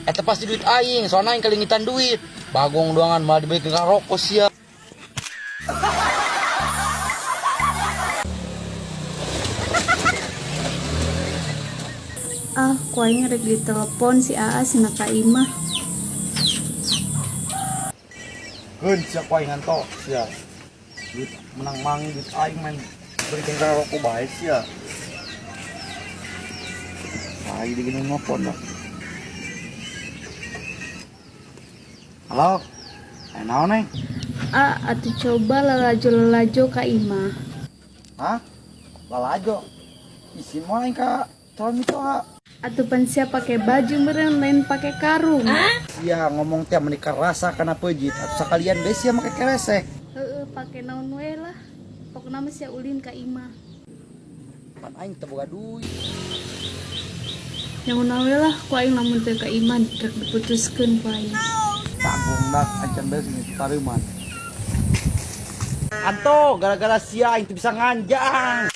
Eta pasti duit aing, soalnya aing kelingitan duit. Bagong doangan malah dibeli ke rokok sia. Ah, ku aing rek ditelepon si Aa cenah ka imah. Keun sia ku aing nganto sia. Duit menang mangi duit aing main beli ke rokok bae sia. Aing digini nelpon dah. Halo. Naon neng? Ah, atuh coba lalajo ka imah. Hah? Lalajo. Isi mah aing ka calon mitoa. Atuh pan sia pake baju meureun lain pake karung. Sia ngomong teh menikah rasa kana peujit atuh sakalian bae sia make keresek. Heeh, pake naon we lah. Pokona mah sia ulin ka imah. Pan aing teu boga duit. Yang we lah, ku aing lamun teu ka imah rek diputuskeun ku aing. Tanggung dah ancan bae sini tareuman. Anto gara-gara sia aing teu bisa nganjang.